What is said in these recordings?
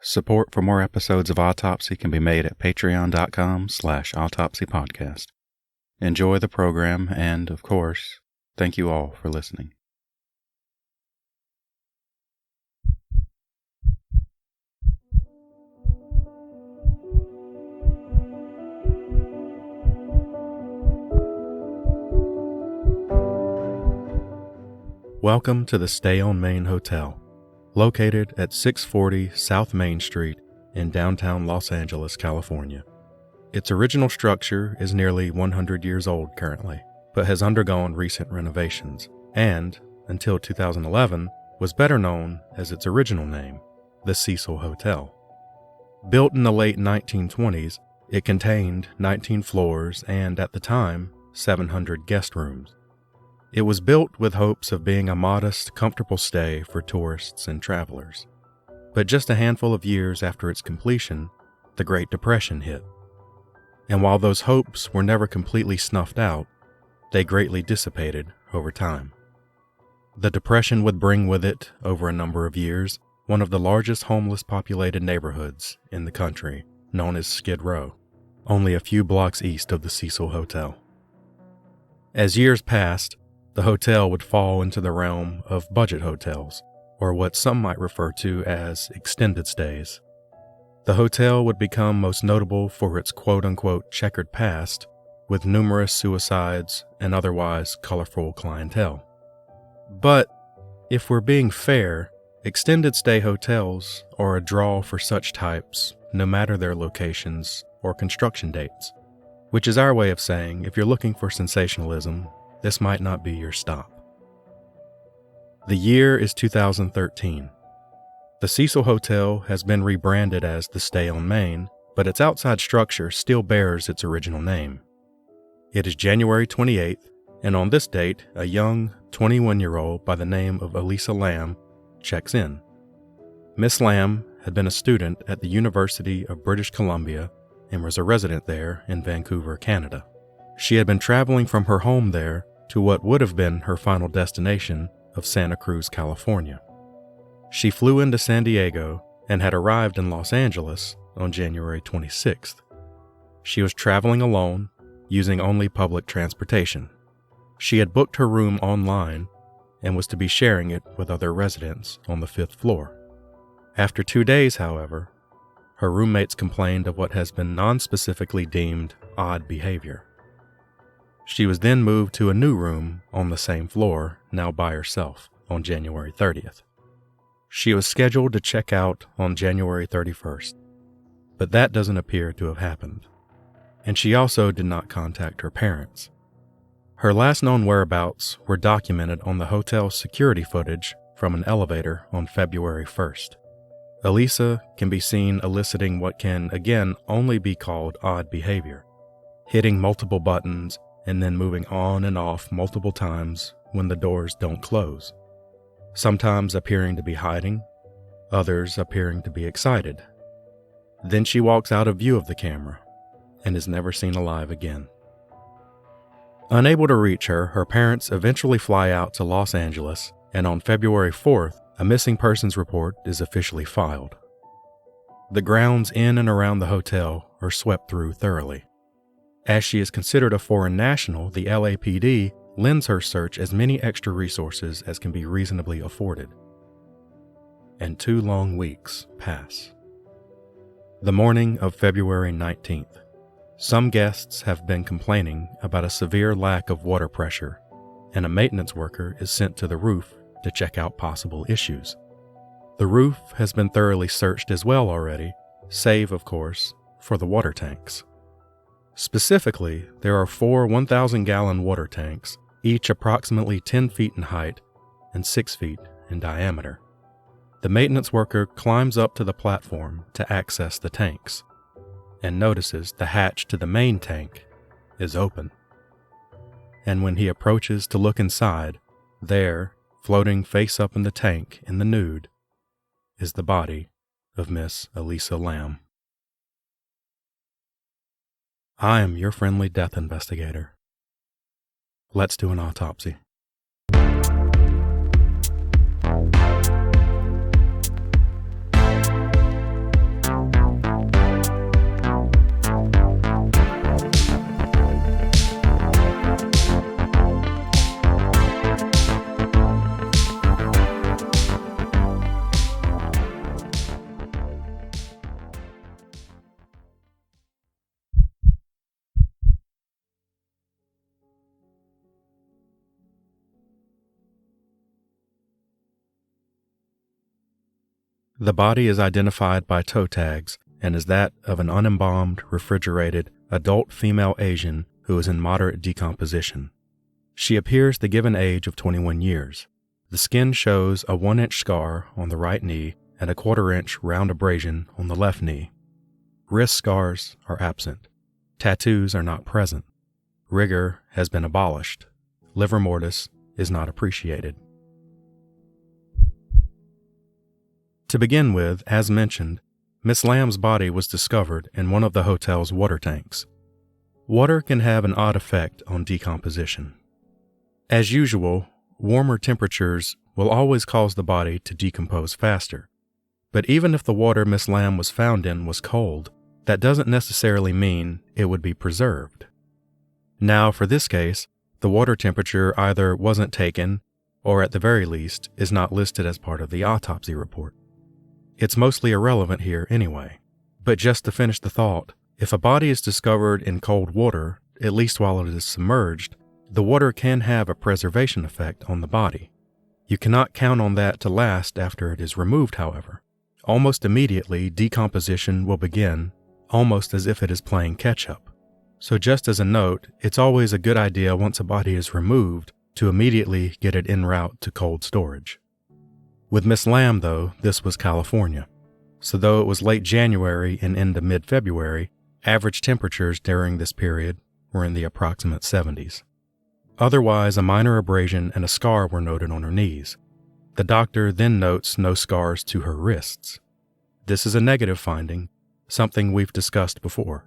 Support for more episodes of Autopsy can be made at patreon.com/autopsypodcast. Enjoy the program and, of course, thank you all for listening. Welcome to the Stay on Main Hotel, located at 640 South Main Street in downtown Los Angeles, California. Its original structure is nearly 100 years old currently, but has undergone recent renovations, and, until 2011, was better known as its original name, the Cecil Hotel. Built in the late 1920s, it contained 19 floors and, at the time, 700 guest rooms. It was built with hopes of being a modest, comfortable stay for tourists and travelers. But just a handful of years after its completion, the Great Depression hit. And while those hopes were never completely snuffed out, they greatly dissipated over time. The Depression would bring with it, over a number of years, one of the largest homeless populated neighborhoods in the country, known as Skid Row, only a few blocks east of the Cecil Hotel. As years passed, the hotel would fall into the realm of budget hotels, or what some might refer to as extended stays. The hotel would become most notable for its quote-unquote checkered past, with numerous suicides and otherwise colorful clientele. But, if we're being fair, extended stay hotels are a draw for such types, no matter their locations or construction dates, which is our way of saying if you're looking for sensationalism, this might not be your stop. The year is 2013. The Cecil Hotel has been rebranded as the Stay on Main, but its outside structure still bears its original name. It is January 28th, and on this date, a young 21-year-old by the name of Elisa Lam checks in. Miss Lam had been a student at the University of British Columbia and was a resident there in Vancouver, Canada. She had been traveling from her home there to what would have been her final destination of Santa Cruz, California. She flew into San Diego and had arrived in Los Angeles on January 26th. She was traveling alone, using only public transportation. She had booked her room online and was to be sharing it with other residents on the 5th floor. After 2 days, however, her roommates complained of what has been non-specifically deemed odd behavior. She was then moved to a new room on the same floor, now by herself, on January 30th. She was scheduled to check out on January 31st, but that doesn't appear to have happened, and she also did not contact her parents. Her last known whereabouts were documented on the hotel's security footage from an elevator on February 1st. Elisa can be seen eliciting what can, again, only be called odd behavior, hitting multiple buttons and then moving on and off multiple times when the doors don't close, sometimes appearing to be hiding, others appearing to be excited. Then she walks out of view of the camera and is never seen alive again. Unable to reach her, her parents eventually fly out to Los Angeles, and on February 4th, a missing persons report is officially filed. The grounds in and around the hotel are swept through thoroughly. As she is considered a foreign national, the LAPD lends her search as many extra resources as can be reasonably afforded. And 2 long weeks pass. The morning of February 19th, some guests have been complaining about a severe lack of water pressure, and a maintenance worker is sent to the roof to check out possible issues. The roof has been thoroughly searched as well already, save, of course, for the water tanks. Specifically, there are 4 1,000-gallon water tanks, each approximately 10 feet in height and 6 feet in diameter. The maintenance worker climbs up to the platform to access the tanks and notices the hatch to the main tank is open. And when he approaches to look inside, there, floating face up in the tank in the nude, is the body of Miss Elisa Lam. I am your friendly death investigator. Let's do an autopsy. The body is identified by toe tags and is that of an unembalmed, refrigerated, adult female Asian who is in moderate decomposition. She appears the given age of 21 years. The skin shows a 1-inch scar on the right knee and a 1/4-inch round abrasion on the left knee. Wrist scars are absent. Tattoos are not present. Rigor has been abolished. Livor mortis is not appreciated. To begin with, as mentioned, Miss Lam's body was discovered in one of the hotel's water tanks. Water can have an odd effect on decomposition. As usual, warmer temperatures will always cause the body to decompose faster. But even if the water Miss Lam was found in was cold, that doesn't necessarily mean it would be preserved. Now, for this case, the water temperature either wasn't taken, or at the very least, is not listed as part of the autopsy report. It's mostly irrelevant here anyway. But just to finish the thought, if a body is discovered in cold water, at least while it is submerged, the water can have a preservation effect on the body. You cannot count on that to last after it is removed, however. Almost immediately, decomposition will begin, almost as if it is playing catch-up. So just as a note, it's always a good idea once a body is removed to immediately get it en route to cold storage. With Miss Lam, though, this was California. So though it was late January and into mid-February, average temperatures during this period were in the approximate 70s. Otherwise, a minor abrasion and a scar were noted on her knees. The doctor then notes no scars to her wrists. This is a negative finding, something we've discussed before.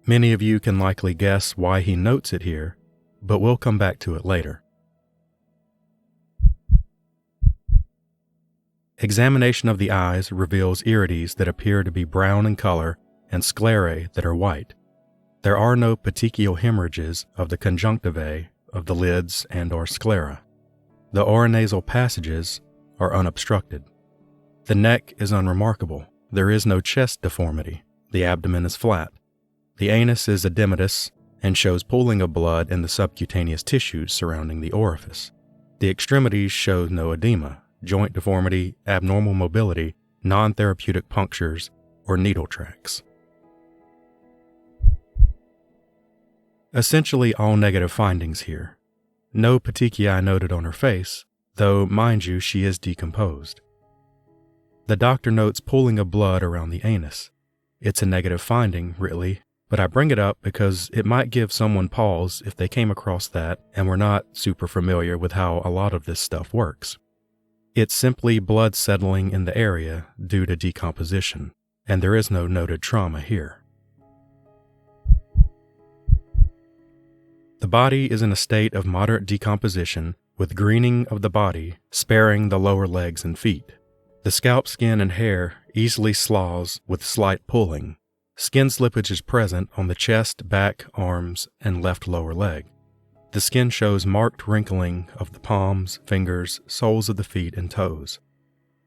Many of you can likely guess why he notes it here, but we'll come back to it later. Examination of the eyes reveals irides that appear to be brown in color and sclerae that are white. There are no petechial hemorrhages of the conjunctivae of the lids and/or sclera. The oronasal passages are unobstructed. The neck is unremarkable. There is no chest deformity. The abdomen is flat. The anus is edematous and shows pooling of blood in the subcutaneous tissues surrounding the orifice. The extremities show no edema, joint deformity, abnormal mobility, non-therapeutic punctures, or needle tracks. Essentially all negative findings here. No petechiae noted on her face, though, mind you, she is decomposed. The doctor notes pooling of blood around the anus. It's a negative finding, really, but I bring it up because it might give someone pause if they came across that and were not super familiar with how a lot of this stuff works. It's simply blood settling in the area due to decomposition, and there is no noted trauma here. The body is in a state of moderate decomposition with greening of the body, sparing the lower legs and feet. The scalp skin and hair easily sloughs with slight pulling. Skin slippage is present on the chest, back, arms, and left lower leg. The skin shows marked wrinkling of the palms, fingers, soles of the feet, and toes.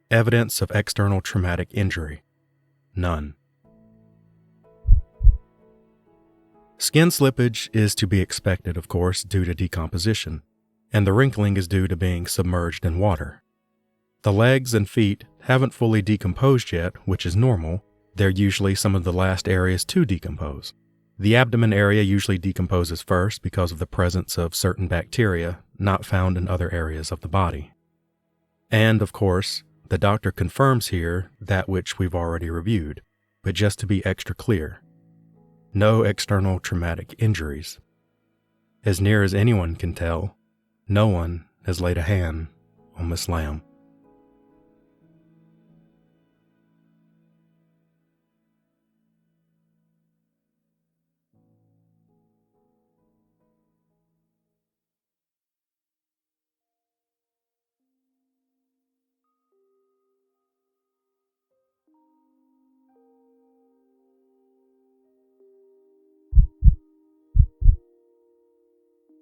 Evidence of external traumatic injury. None. Skin slippage is to be expected, of course, due to decomposition, and the wrinkling is due to being submerged in water. The legs and feet haven't fully decomposed yet, which is normal. They're usually some of the last areas to decompose. The abdomen area usually decomposes first because of the presence of certain bacteria not found in other areas of the body. And, of course, the doctor confirms here that which we've already reviewed, but just to be extra clear, no external traumatic injuries. As near as anyone can tell, no one has laid a hand on Miss Lam.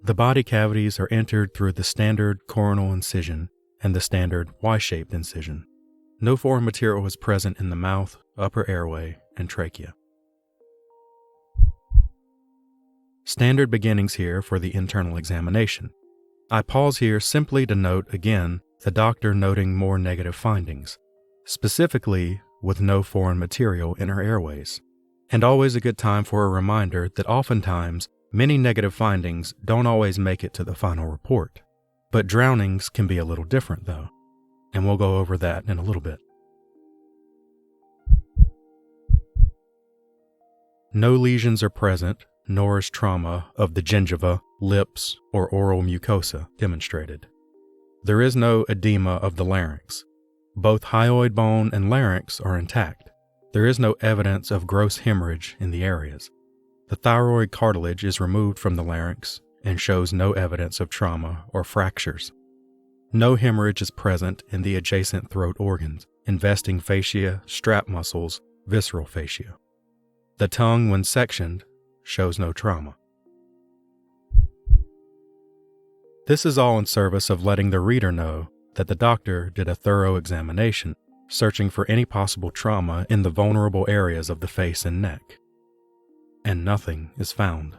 The body cavities are entered through the standard coronal incision and the standard Y-shaped incision. No foreign material is present in the mouth, upper airway, and trachea. Standard beginnings here for the internal examination. I pause here simply to note again the doctor noting more negative findings. specifically with no foreign material in her airways. And always a good time for a reminder that oftentimes many negative findings don't always make it to the final report. But drownings can be a little different though, and we'll go over that in a little bit. No lesions are present, nor is trauma of the gingiva, lips, or oral mucosa demonstrated. There is no edema of the larynx. Both hyoid bone and larynx are intact. There is no evidence of gross hemorrhage in the areas. The thyroid cartilage is removed from the larynx and shows no evidence of trauma or fractures. No hemorrhage is present in the adjacent throat organs, investing fascia, strap muscles, visceral fascia. The tongue, when sectioned, shows no trauma. This is all in service of letting the reader know that the doctor did a thorough examination, searching for any possible trauma in the vulnerable areas of the face and neck. And nothing is found.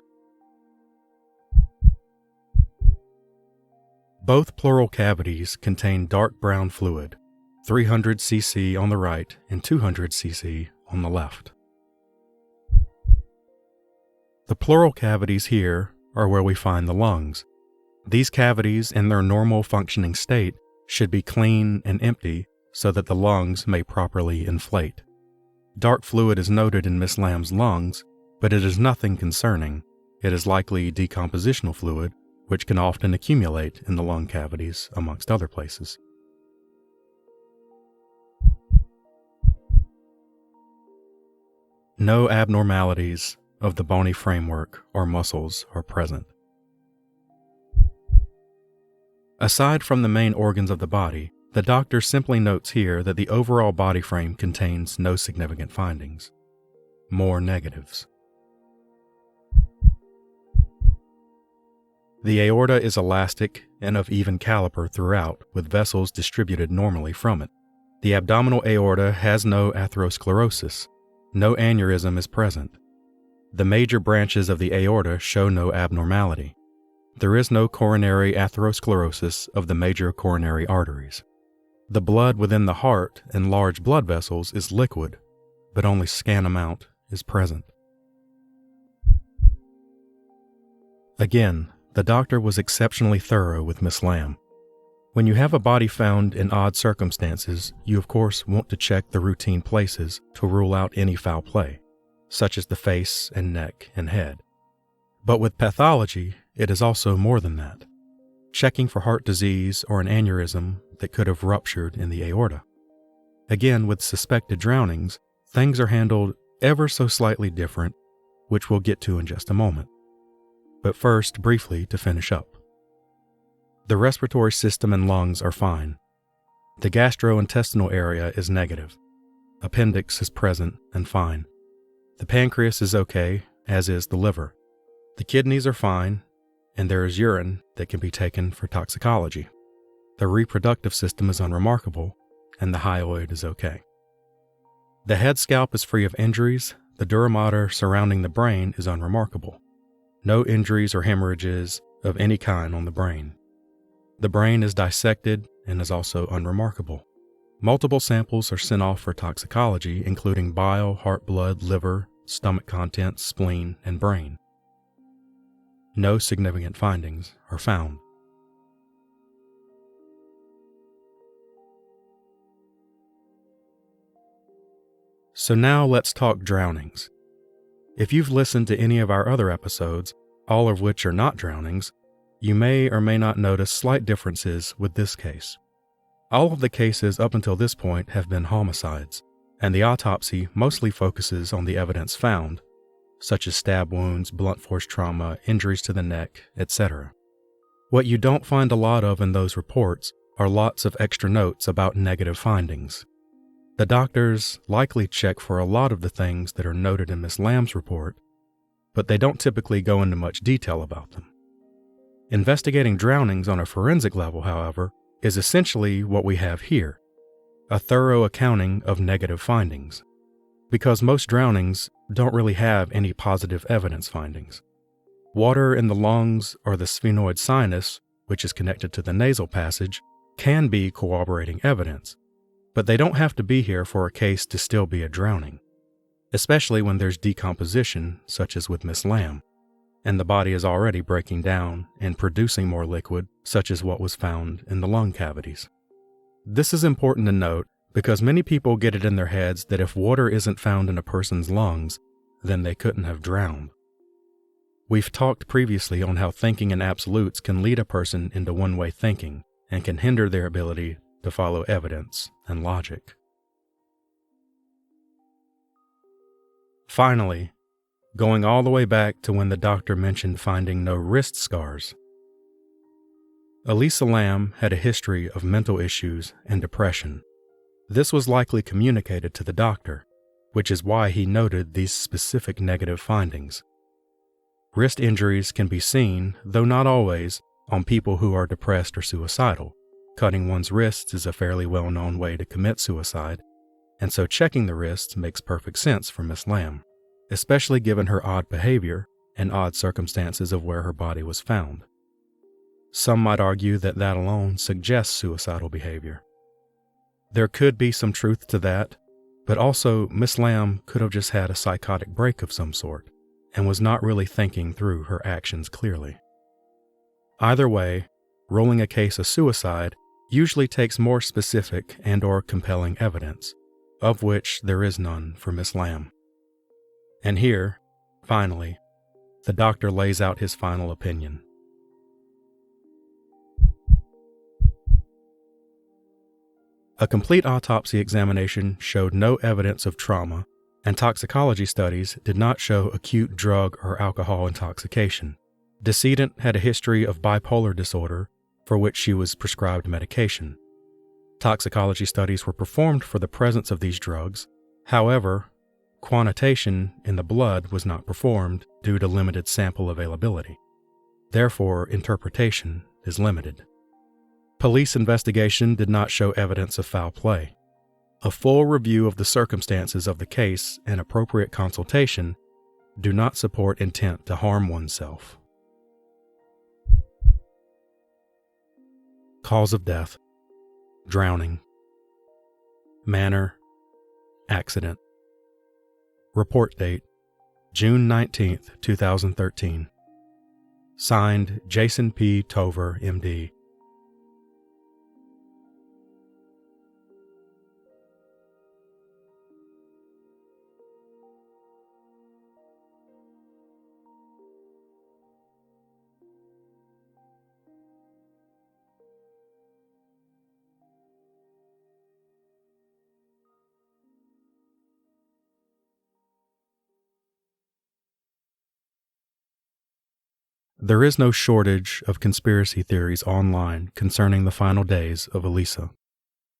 Both pleural cavities contain dark brown fluid, 300 cc on the right and 200 cc on the left. The pleural cavities here are where we find the lungs. These cavities in their normal functioning state should be clean and empty so that the lungs may properly inflate. Dark fluid is noted in Miss Lam's lungs, but it is nothing concerning. It is likely decompositional fluid, which can often accumulate in the lung cavities amongst other places. No abnormalities of the bony framework or muscles are present. Aside from the main organs of the body, the doctor simply notes here that the overall body frame contains no significant findings. More negatives. The aorta is elastic and of even caliper throughout, with vessels distributed normally from it. The abdominal aorta has no atherosclerosis. No aneurysm is present. The major branches of the aorta show no abnormality. There is no coronary atherosclerosis of the major coronary arteries. The blood within the heart and large blood vessels is liquid, but only scant amount is present. Again, the doctor was exceptionally thorough with Miss Lam. When you have a body found in odd circumstances, you of course want to check the routine places to rule out any foul play, such as the face and neck and head. But with pathology, it is also more than that. Checking for heart disease or an aneurysm that could have ruptured in the aorta. Again, with suspected drownings, things are handled ever so slightly different, which we'll get to in just a moment. But first, briefly to finish up. The respiratory system and lungs are fine. The gastrointestinal area is negative. Appendix is present and fine. The pancreas is okay, as is the liver. The kidneys are fine, and there is urine that can be taken for toxicology. The reproductive system is unremarkable, and the hyoid is okay. The head scalp is free of injuries. The dura mater surrounding the brain is unremarkable. No injuries or hemorrhages of any kind on the brain. The brain is dissected and is also unremarkable. Multiple samples are sent off for toxicology, including bile, heart, blood, liver, stomach contents, spleen, and brain. No significant findings are found. So now let's talk drownings. If you've listened to any of our other episodes, all of which are not drownings, you may or may not notice slight differences with this case. All of the cases up until this point have been homicides, and the autopsy mostly focuses on the evidence found, such as stab wounds, blunt force trauma, injuries to the neck, etc. What you don't find a lot of in those reports are lots of extra notes about negative findings. The doctors likely check for a lot of the things that are noted in Miss Lam's report, but they don't typically go into much detail about them. Investigating drownings on a forensic level, however, is essentially what we have here, a thorough accounting of negative findings, because most drownings don't really have any positive evidence findings. Water in the lungs or the sphenoid sinus, which is connected to the nasal passage, can be corroborating evidence, But they don't have to be here for a case to still be a drowning, especially when there's decomposition, such as with Miss Lam, and the body is already breaking down and producing more liquid, such as what was found in the lung cavities. This is important to note because many people get it in their heads that if water isn't found in a person's lungs, then they couldn't have drowned. We've talked previously on how thinking in absolutes can lead a person into one-way thinking and can hinder their ability to follow evidence and logic. Finally, going all the way back to when the doctor mentioned finding no wrist scars. Elisa Lam had a history of mental issues and depression. This was likely communicated to the doctor, which is why he noted these specific negative findings. Wrist injuries can be seen, though not always, on people who are depressed or suicidal. Cutting one's wrists is a fairly well-known way to commit suicide, and so checking the wrists makes perfect sense for Miss Lam, especially given her odd behavior and odd circumstances of where her body was found. Some might argue that that alone suggests suicidal behavior. There could be some truth to that, but also Miss Lam could have just had a psychotic break of some sort and was not really thinking through her actions clearly. Either way, ruling a case a suicide usually takes more specific and/or compelling evidence, of which there is none for Miss Lam. And here, finally, the doctor lays out his final opinion. A complete autopsy examination showed no evidence of trauma, and toxicology studies did not show acute drug or alcohol intoxication. Decedent had a history of bipolar disorder, for which she was prescribed medication. Toxicology studies were performed for the presence of these drugs. However, quantitation in the blood was not performed due to limited sample availability. Therefore, interpretation is limited. Police investigation did not show evidence of foul play. A full review of the circumstances of the case and appropriate consultation do not support intent to harm oneself. Cause of death: drowning. Manner: accident. Report date: June 19, 2013. Signed, Jason P. Tover, M.D. There is no shortage of conspiracy theories online concerning the final days of Elisa.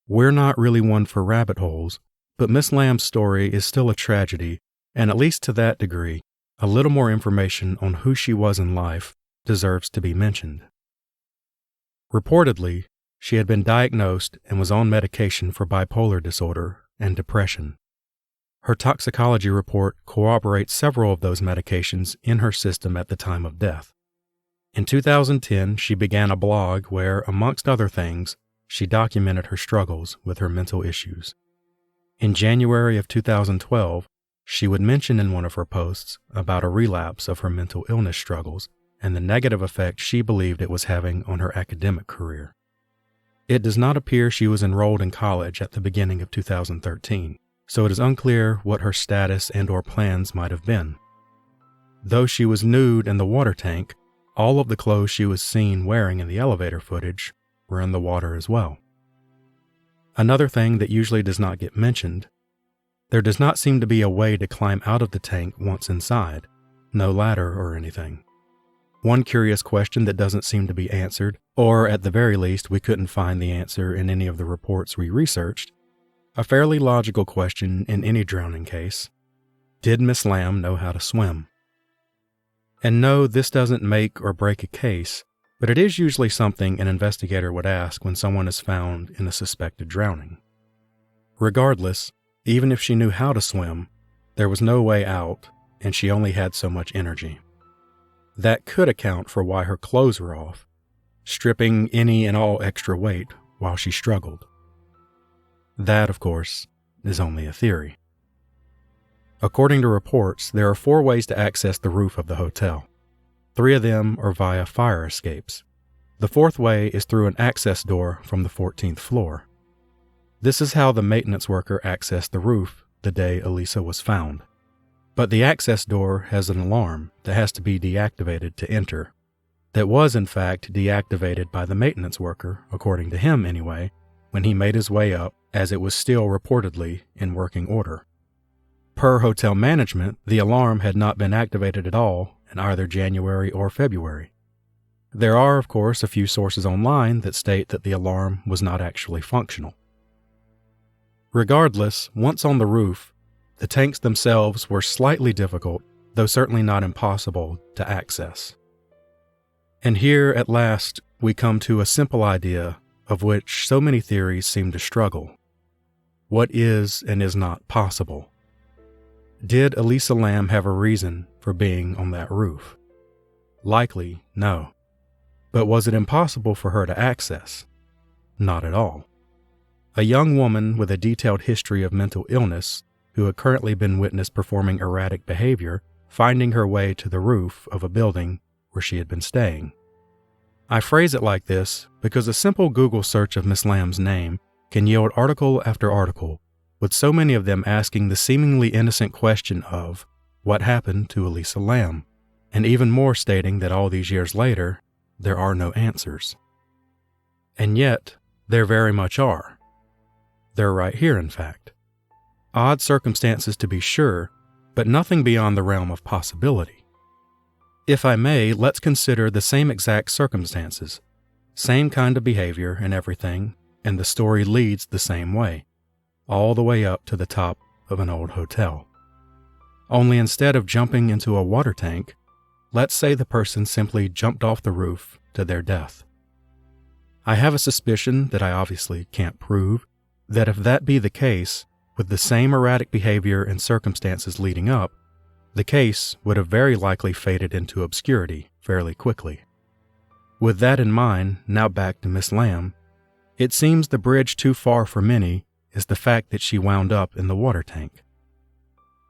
We're not really one for rabbit holes, but Miss Lam's story is still a tragedy, and at least to that degree, a little more information on who she was in life deserves to be mentioned. Reportedly, she had been diagnosed and was on medication for bipolar disorder and depression. Her toxicology report corroborates several of those medications in her system at the time of death. In 2010, she began a blog where, amongst other things, she documented her struggles with her mental issues. In January of 2012, she would mention in one of her posts about a relapse of her mental illness struggles and the negative effect she believed it was having on her academic career. It does not appear she was enrolled in college at the beginning of 2013, so it is unclear what her status and/or plans might have been. Though she was nude in the water tank, all of the clothes she was seen wearing in the elevator footage were in the water as well. Another thing that usually does not get mentioned: there does not seem to be a way to climb out of the tank once inside, no ladder or anything. One curious question that doesn't seem to be answered, or at the very least we couldn't find the answer in any of the reports we researched, a fairly logical question in any drowning case: did Miss Lam know how to swim? And no, this doesn't make or break a case, but it is usually something an investigator would ask when someone is found in a suspected drowning. Regardless, even if she knew how to swim, there was no way out, and she only had so much energy. That could account for why her clothes were off, stripping any and all extra weight while she struggled. That, of course, is only a theory. According to reports, there are 4 ways to access the roof of the hotel. 3 of them are via fire escapes. The 4th way is through an access door from the 14th floor. This is how the maintenance worker accessed the roof the day Elisa was found. But the access door has an alarm that has to be deactivated to enter. That was, in fact, deactivated by the maintenance worker, according to him anyway, when he made his way up, as it was still reportedly in working order. Per hotel management, the alarm had not been activated at all in either January or February. There are, of course, a few sources online that state that the alarm was not actually functional. Regardless, once on the roof, the tanks themselves were slightly difficult, though certainly not impossible, to access. And here, at last, we come to a simple idea of which so many theories seem to struggle. What is and is not possible? Did Elisa Lam have a reason for being on that roof? Likely, no. But was it impossible for her to access? Not at all. A young woman with a detailed history of mental illness who had currently been witnessed performing erratic behavior, finding her way to the roof of a building where she had been staying. I phrase it like this because a simple Google search of Miss Lam's name can yield article after article, with so many of them asking the seemingly innocent question of, what happened to Elisa Lam? And even more stating that all these years later, there are no answers. And yet, there very much are. They're right here, in fact. Odd circumstances to be sure, but nothing beyond the realm of possibility. If I may, let's consider the same exact circumstances, same kind of behavior and everything, and the story leads the same way, all the way up to the top of an old hotel. Only instead of jumping into a water tank, let's say the person simply jumped off the roof to their death. I have a suspicion that I obviously can't prove, that if that be the case, with the same erratic behavior and circumstances leading up, the case would have very likely faded into obscurity fairly quickly. With that in mind, now back to Miss Lam, it seems the bridge too far for many is the fact that she wound up in the water tank.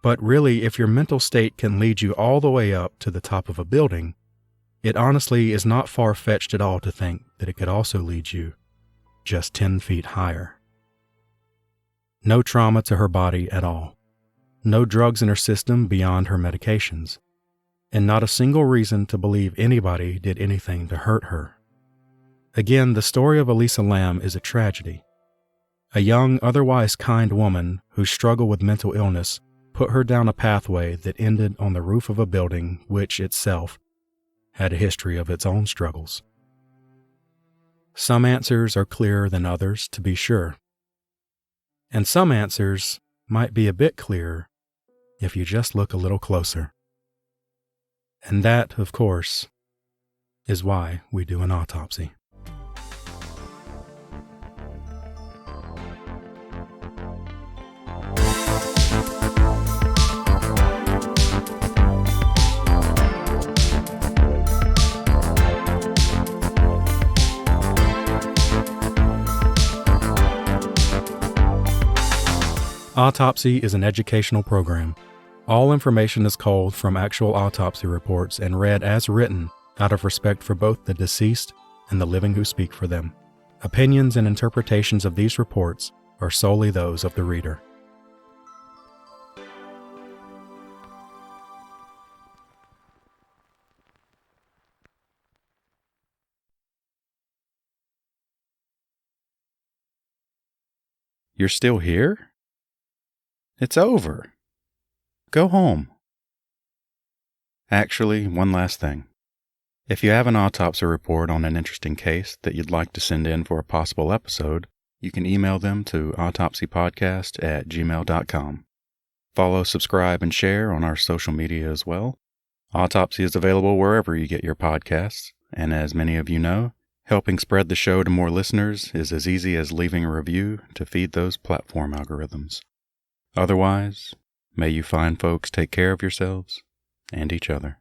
But really, if your mental state can lead you all the way up to the top of a building, it honestly is not far-fetched at all to think that it could also lead you just 10 feet higher. No trauma to her body at all. No drugs in her system beyond her medications. And not a single reason to believe anybody did anything to hurt her. Again, the story of Elisa Lam is a tragedy. A young, otherwise kind woman whose struggle with mental illness put her down a pathway that ended on the roof of a building which itself had a history of its own struggles. Some answers are clearer than others, to be sure. And some answers might be a bit clearer if you just look a little closer. And that, of course, is why we do an autopsy. Autopsy is an educational program. All information is culled from actual autopsy reports and read as written out of respect for both the deceased and the living who speak for them. Opinions and interpretations of these reports are solely those of the reader. You're still here? It's over. Go home. Actually, one last thing. If you have an autopsy report on an interesting case that you'd like to send in for a possible episode, you can email them to autopsypodcast@gmail.com. Follow, subscribe, and share on our social media as well. Autopsy is available wherever you get your podcasts, and as many of you know, helping spread the show to more listeners is as easy as leaving a review to feed those platform algorithms. Otherwise, may you fine folks take care of yourselves and each other.